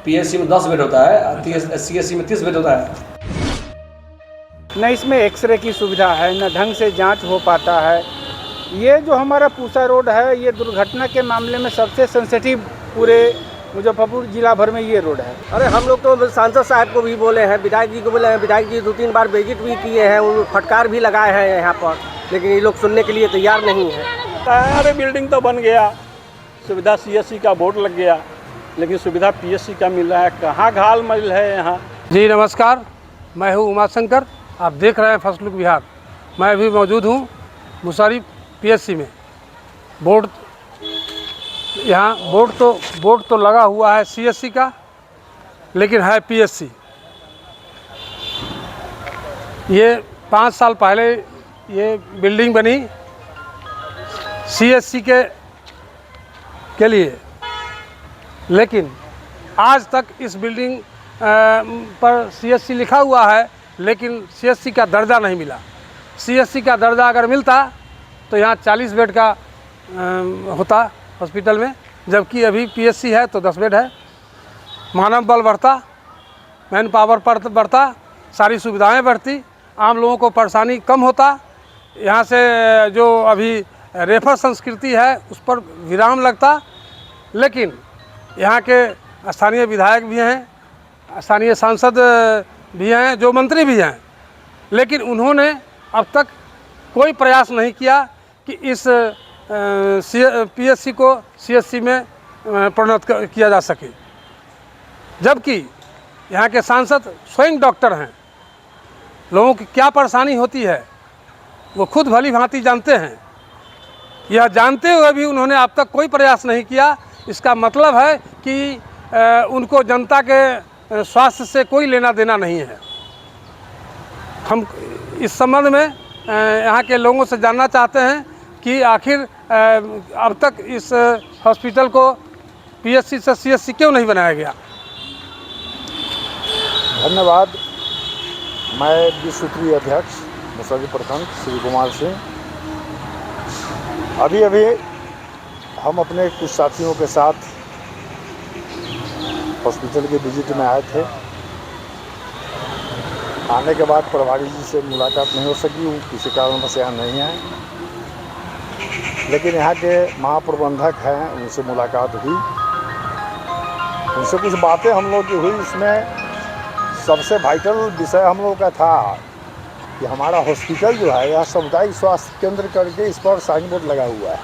PSC में 10 bed होता है, सीएससी में 30 बेड होता है। न इसमें एक्सरे की सुविधा है, न ढंग से जांच हो पाता है। ये जो हमारा पूसा रोड है, ये दुर्घटना के मामले में सबसे सेंसिटिव पूरे मुजफ्फरपुर जिला भर में ये रोड है। अरे हम लोग तो सांसद साहब को भी बोले हैं, विधायक जी को बोले हैं, विधायक जी 2-3 बार विजिट भी किए हैं, उन फटकार भी लगाए हैं यहाँ पर, लेकिन ये लोग सुनने के लिए तैयार नहीं है। अरे बिल्डिंग तो बन गया, सुविधा सीएससी का बोर्ड लग गया, लेकिन सुविधा पीएससी का मिल रहा है, कहाँ घाल मिल है यहाँ। जी नमस्कार, मैं हूँ उमाशंकर, आप देख रहे हैं फर्स्ट लुक बिहार। मैं अभी मौजूद हूँ मुसहरी पीएससी में। बोर्ड यहाँ बोर्ड तो लगा हुआ है सीएससी का, लेकिन है पीएससी। ये 5 साल पहले ये बिल्डिंग बनी सीएससी के लिए, लेकिन आज तक इस बिल्डिंग पर सीएससी लिखा हुआ है, लेकिन सीएससी का दर्जा नहीं मिला। सीएससी का दर्जा अगर मिलता तो यहाँ 40 बेड का होता हॉस्पिटल में, जबकि अभी पीएससी है तो 10 बेड है। मानव बल बढ़ता, मैन पावर बढ़ता, सारी सुविधाएं बढ़ती, आम लोगों को परेशानी कम होता। यहाँ से जो अभी रेफर संस्कृति है उस पर विराम लगता। लेकिन यहाँ के स्थानीय विधायक भी हैं, स्थानीय सांसद भी हैं, जो मंत्री भी हैं, लेकिन उन्होंने अब तक कोई प्रयास नहीं किया कि इस पीएससी को सीएससी में परिणत किया जा सके। जबकि यहाँ के सांसद स्वयं डॉक्टर हैं, लोगों की क्या परेशानी होती है वो खुद भली भांति जानते हैं। यह जानते हुए भी उन्होंने अब तक कोई प्रयास नहीं किया। इसका मतलब है कि उनको जनता के स्वास्थ्य से कोई लेना देना नहीं है। हम इस संबंध में यहाँ के लोगों से जानना चाहते हैं कि आखिर अब तक इस हॉस्पिटल को पीएससी से सीएससी क्यों नहीं बनाया गया। धन्यवाद। मैं विश्व सूत्रीय अध्यक्ष मुसहरी प्रखंड श्री कुमार सिंह। अभी हम अपने कुछ साथियों के साथ हॉस्पिटल के विजिट में आए थे। आने के बाद प्रभारी जी से मुलाकात नहीं हो सकी, वो किसी कारणवश यहाँ नहीं आए, लेकिन यहाँ के महाप्रबंधक हैं, उनसे मुलाकात हुई। उनसे कुछ बातें हम लोग की हुई। इसमें सबसे वाइटल विषय हम लोग का था कि हमारा हॉस्पिटल जो है यह सामुदायिक स्वास्थ्य केंद्र करके इस पर साइन बोर्ड लगा हुआ है,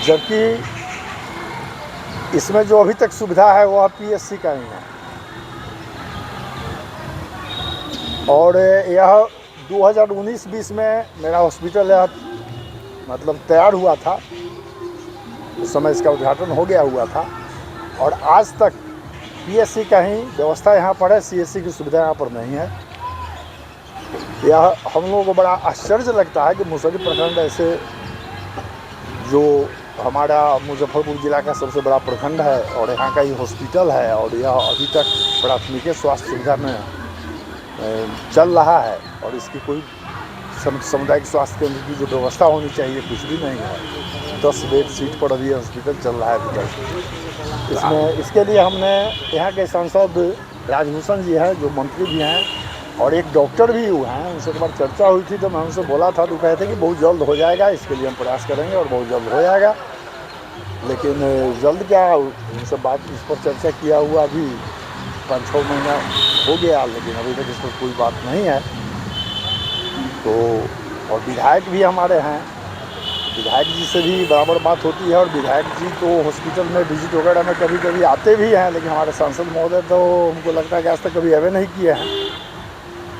जबकि इसमें जो अभी तक सुविधा है वह पीएससी का ही है। और यह 2019-20 में मेरा हॉस्पिटल यह मतलब तैयार हुआ था, उस समय इसका उद्घाटन हो गया हुआ था, और आज तक पीएससी का ही व्यवस्था यहाँ पर है, सीएससी की सुविधा यहाँ पर नहीं है। यह हम लोगों को बड़ा आश्चर्य लगता है कि मुसहरी प्रखंड ऐसे जो हमारा मुजफ्फरपुर जिला का सबसे बड़ा प्रखंड है और यहाँ का ही हॉस्पिटल है, और यह अभी तक प्राथमिक स्वास्थ्य सुविधा में चल रहा है, और इसकी कोई सामुदायिक स्वास्थ्य केंद्र की जो व्यवस्था होनी चाहिए कुछ भी नहीं है। 10 बेड सीट पर अभी हॉस्पिटल चल रहा है अभी तक। इसमें इसके लिए हमने यहाँ के सांसद राजभूषण जी हैं, जो मंत्री भी हैं, और एक डॉक्टर भी हुए हैं, उनसे एक बार चर्चा हुई थी, तो मैं उनसे बोला था तो कहते कि बहुत जल्द हो जाएगा, इसके लिए हम प्रयास करेंगे और बहुत जल्द हो जाएगा। लेकिन जल्द क्या, उनसे बात इस पर चर्चा किया हुआ अभी 5-6 महीना हो गया, लेकिन अभी तक इस पर कोई बात नहीं है। तो और विधायक भी हमारे हैं, विधायक जी से भी बराबर बात होती है, और विधायक जी तो हॉस्पिटल में विजिट वगैरह में कभी कभी आते भी हैं, लेकिन हमारे सांसद महोदय तो हमको लगता है कि आज तक कभी अवे नहीं किए हैं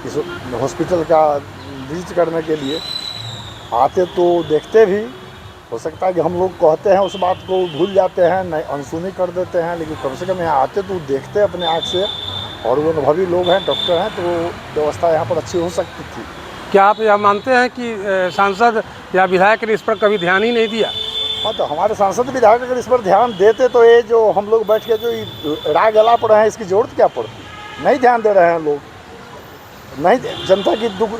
इस हॉस्पिटल का विजिट करने के लिए। आते तो देखते भी, हो सकता है कि हम लोग कहते हैं उस बात को भूल जाते हैं, नहीं अनसुनी कर देते हैं, लेकिन कम से कम यहाँ आते तो देखते अपने आँख से, और वो अनुभवी लोग हैं, डॉक्टर हैं, तो व्यवस्था यहाँ पर अच्छी हो सकती थी। क्या आप यह मानते हैं कि सांसद या विधायक ने इस पर कभी ध्यान ही नहीं दिया? हाँ, तो हमारे सांसद विधायक अगर इस पर ध्यान देते तो ये जो हम लोग बैठ के जो राग गला पड़े हैं, इसकी जरूरत क्या पड़ती? नहीं ध्यान दे रहे हैं लोग, नहीं, जनता की दुख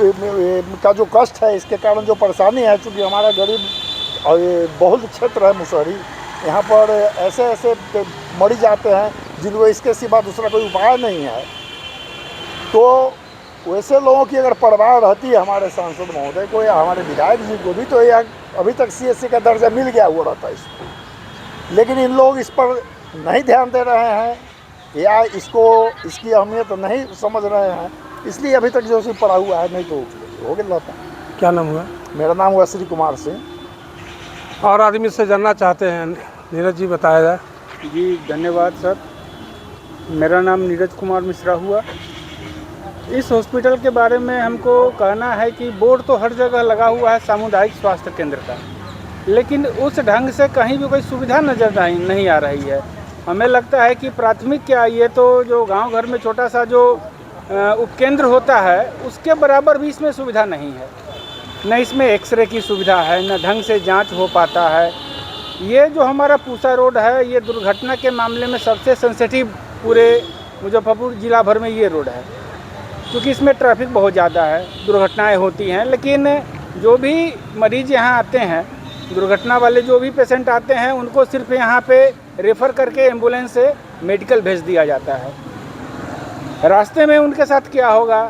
का जो कष्ट है, इसके कारण जो परेशानी है, चूँकि हमारा गरीब और ये बहुल क्षेत्र है मुसहरी, यहाँ पर ऐसे ऐसे मरीज आते हैं जिनको इसके सिवा दूसरा कोई उपाय नहीं है। तो वैसे लोगों की अगर परवाह रहती है हमारे सांसद महोदय को या हमारे विधायक जी को भी, तो ये अभी तक CSC का दर्जा मिल गया हुआ रहता है इसको। लेकिन इन लोग इस पर नहीं ध्यान दे रहे हैं या इसकी अहमियत नहीं समझ रहे हैं, इसलिए अभी तक जो पड़ा हुआ है, नहीं तो हो गया रहता। क्या नाम हुआ? मेरा नाम हुआ श्री कुमार सिंह। और आदमी से जानना चाहते हैं, नीरज जी बताया जाए। जी धन्यवाद सर। मेरा नाम नीरज कुमार मिश्रा हुआ। इस हॉस्पिटल के बारे में हमको कहना है कि बोर्ड तो हर जगह लगा हुआ है सामुदायिक स्वास्थ्य केंद्र का, लेकिन उस ढंग से कहीं भी कोई सुविधा नज़र नहीं आ रही है। हमें लगता है कि प्राथमिक क्या, ये तो जो गांव घर में छोटा सा जो उपकेंद्र होता है उसके बराबर भी इसमें सुविधा नहीं है। न इसमें एक्सरे की सुविधा है, न ढंग से जांच हो पाता है। ये जो हमारा पूसा रोड है, ये दुर्घटना के मामले में सबसे सेंसिटिव पूरे मुजफ्फरपुर ज़िला भर में ये रोड है, क्योंकि इसमें ट्रैफिक बहुत ज़्यादा है, दुर्घटनाएं होती हैं। लेकिन जो भी मरीज़ यहाँ आते हैं, दुर्घटना वाले जो भी पेशेंट आते हैं, उनको सिर्फ यहाँ पे रेफ़र करके एम्बुलेंस से मेडिकल भेज दिया जाता है। रास्ते में उनके साथ क्या होगा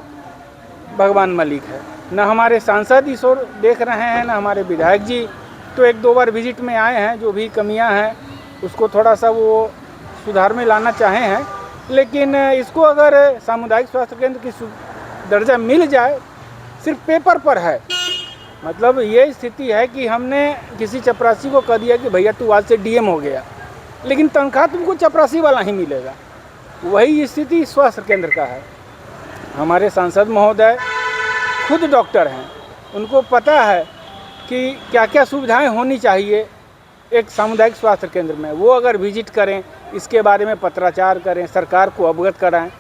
भगवान मालिक है। न हमारे सांसद इस ओर देख रहे हैं, न हमारे विधायक जी तो 1-2 बार विजिट में आए हैं, जो भी कमियां हैं उसको थोड़ा सा वो सुधार में लाना चाहे हैं। लेकिन इसको अगर सामुदायिक स्वास्थ्य केंद्र की दर्जा मिल जाए, सिर्फ पेपर पर है। मतलब ये स्थिति है कि हमने किसी चपरासी को कह दिया कि भैया तू आज से DM हो गया, लेकिन तनख्वाह तुमको चपरासी वाला ही मिलेगा। वही स्थिति स्वास्थ्य केंद्र का है। हमारे सांसद महोदय खुद डॉक्टर हैं, उनको पता है कि क्या क्या सुविधाएं होनी चाहिए एक सामुदायिक स्वास्थ्य केंद्र में। वो अगर विजिट करें, इसके बारे में पत्राचार करें, सरकार को अवगत कराएं,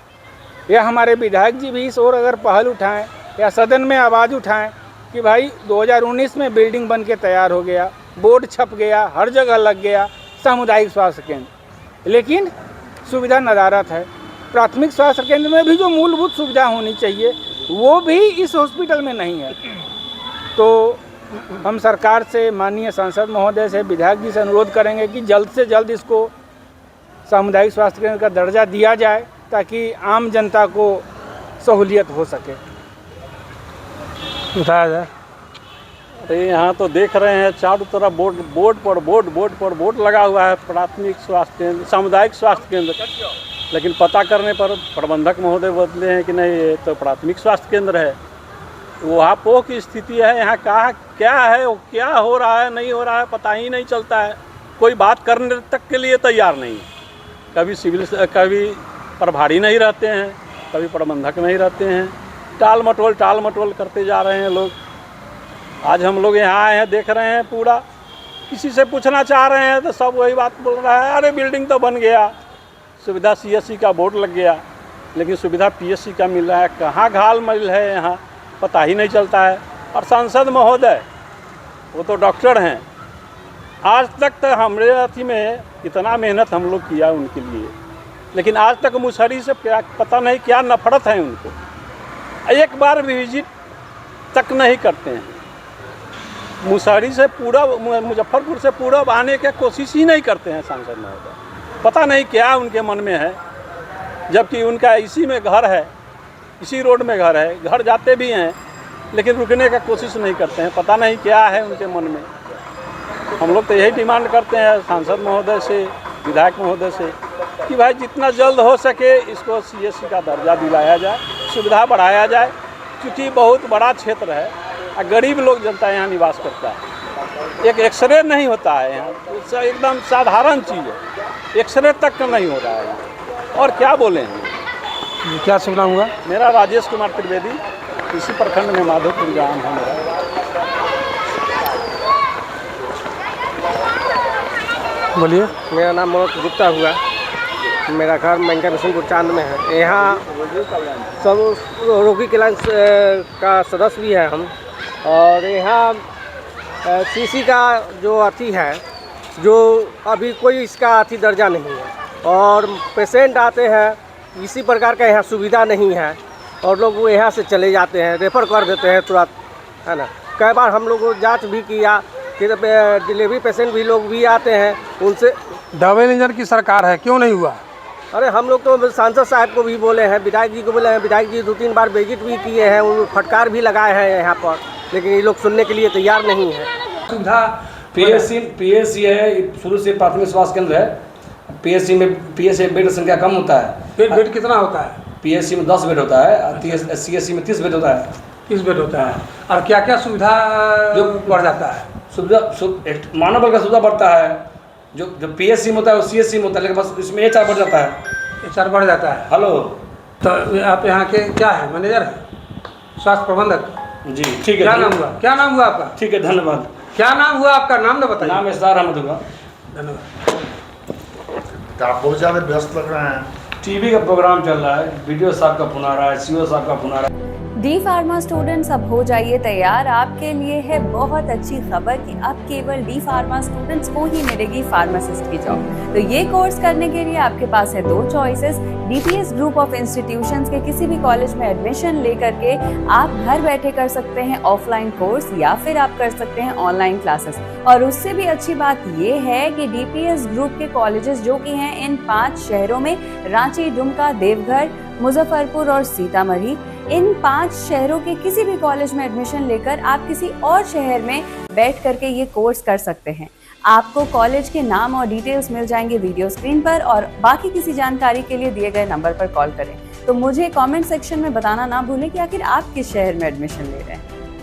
या हमारे विधायक जी भी इस ओर अगर पहल उठाएं या सदन में आवाज़ उठाएं कि भाई 2019 में बिल्डिंग बन के तैयार हो गया, बोर्ड छप गया, हर जगह लग गया सामुदायिक स्वास्थ्य केंद्र, लेकिन सुविधा नदारत है। प्राथमिक स्वास्थ्य केंद्र में भी जो मूलभूत सुविधा होनी चाहिए वो भी इस हॉस्पिटल में नहीं है। तो हम सरकार से, माननीय सांसद महोदय से, विधायक जी से अनुरोध करेंगे कि जल्द से जल्द इसको सामुदायिक स्वास्थ्य केंद्र का दर्जा दिया जाए, ताकि आम जनता को सहूलियत हो सके। बताया जाए। अरे यहाँ तो देख रहे हैं चारों तरफ बोर्ड पर बोर्ड लगा हुआ है, प्राथमिक स्वास्थ्य केंद्र, सामुदायिक स्वास्थ्य केंद्र। लेकिन पता करने पर प्रबंधक महोदय बदले हैं कि नहीं ये तो प्राथमिक स्वास्थ्य केंद्र है। वहाँ पो की स्थिति है, यहाँ कहाँ क्या है, वो क्या हो रहा है, नहीं हो रहा है, पता ही नहीं चलता है। कोई बात करने तक के लिए तैयार नहीं है। कभी प्रभारी नहीं रहते हैं, कभी प्रबंधक नहीं रहते हैं, टाल मटोल करते जा रहे हैं लोग। आज हम लोग यहाँ आए हैं, देख रहे हैं पूरा, किसी से पूछना चाह रहे हैं तो सब वही बात बोल रहा है, अरे बिल्डिंग तो बन गया, सुविधा CSC का बोर्ड लग गया, लेकिन सुविधा PSC का मिल रहा है। कहाँ घाल मिल है यहाँ पता ही नहीं चलता है। और सांसद महोदय वो तो डॉक्टर हैं, आज तक तो हमारे अथी में इतना मेहनत हम लोग किया उनके लिए, लेकिन आज तक मुसहरी से क्या पता नहीं क्या नफरत है उनको। एक बार भी विजिट तक नहीं करते हैं। मुसहरी से पूरा मुजफ्फरपुर से पूरब आने की कोशिश ही नहीं करते हैं सांसद महोदय। पता नहीं क्या उनके मन में है, जबकि उनका इसी में घर है, इसी रोड में घर है, घर जाते भी हैं लेकिन रुकने का कोशिश नहीं करते हैं। पता नहीं क्या है उनके मन में। हम लोग तो यही डिमांड करते हैं सांसद महोदय से, विधायक महोदय से कि भाई जितना जल्द हो सके इसको CSC का दर्जा दिलाया जाए, सुविधा बढ़ाया जाए, क्योंकि बहुत बड़ा क्षेत्र है और गरीब लोग जनता यहाँ निवास करता है। एक एक्सरे नहीं होता है यहाँ, तो एकदम साधारण चीज़ है, एक्सरे तक का नहीं हो रहा है यहाँ। और क्या बोले हैं। क्या शुभ नाम हुआ? मेरा राजेश कुमार त्रिवेदी, इसी प्रखंड में माधोपुर गाँव है मेरा। बोलिए। मेरा नाम मनोज गुप्ता हुआ। मेरा घर मैंका बिशनपुर चांद में है। यहाँ सब रोगी क्लास का सदस्य भी है हम। और यहाँ CC का जो अथी है, जो अभी कोई इसका अथी दर्जा नहीं है, और पेशेंट आते हैं, इसी प्रकार का यहाँ सुविधा नहीं है, और लोग वो यहाँ से चले जाते हैं, रेफ़र कर देते हैं तुरंत, है ना। कई बार हम लोग जांच भी किया फिर डिलीवरी पेशेंट भी लोग भी आते हैं उनसे। डबल इंजन की सरकार है, क्यों नहीं हुआ? अरे हम लोग तो सांसद साहब को भी बोले हैं, विधायक जी को बोले हैं, विधायक जी 2-3 बार विजिट भी किए हैं, उन फटकार भी लगाए हैं यहाँ पर, लेकिन ये लोग सुनने के लिए तैयार नहीं है। सुविधा पीएससी है, शुरू से प्राथमिक स्वास्थ्य केंद्र है। पीएससी में बेड संख्या कम होता है। बेड कितना होता है? पीएससी में 10 बेड होता है, सीएससी में 30 बेड होता है। 30 बेड होता है। और क्या क्या सुविधा जो बढ़ जाता है? सुविधा मानव बल का सुविधा बढ़ता है। जो पीएससी में होता है वो सीएससी में होता है, लेकिन बस इसमें HR बढ़ जाता है। HR बढ़ जाता है। हेलो, तो आप यहाँ के क्या है, मैनेजर है, स्वास्थ्य प्रबंधक? जी ठीक है। क्या नाम हुआ? क्या नाम हुआ आपका? ठीक है, धन्यवाद। क्या नाम हुआ आपका? नाम तो बताइए। नाम इसरार अहमद हुआ। धन्यवाद। तो आप बहुत ज़्यादा व्यस्त लग रहे हैं। टीवी का प्रोग्राम चल रहा है, वीडियो साहब का फोन आ रहा है, सीओ साहब का फोन आ रहा है। डी फार्मा स्टूडेंट्स अब हो जाइए तैयार। आपके लिए है बहुत अच्छी खबर कि अब केवल डी फार्मा स्टूडेंट्स को ही मिलेगी फार्मासिस्ट की जॉब। तो ये कोर्स करने के लिए आपके पास है 2 choices. DPS group of institutions के किसी भी कॉलेज में एडमिशन लेकर के आप घर बैठे कर सकते हैं ऑफलाइन कोर्स, या फिर आप कर सकते हैं ऑनलाइन क्लासेस। और उससे भी अच्छी बात ये है कि डीपीएस ग्रुप के कॉलेजेस जो कि हैं इन 5 शहरों में, रांची, दुमका, देवघर, मुजफ्फरपुर और सीतामढ़ी, इन 5 शहरों के किसी भी कॉलेज में एडमिशन लेकर आप किसी और शहर में बैठ करके ये कोर्स कर सकते हैं। आपको कॉलेज के नाम और डिटेल्स मिल जाएंगे वीडियो स्क्रीन पर, और बाकी किसी जानकारी के लिए दिए गए नंबर पर कॉल करें। तो मुझे कमेंट सेक्शन में बताना ना भूलें कि आखिर आप किस शहर में एडमिशन ले रहे हैं।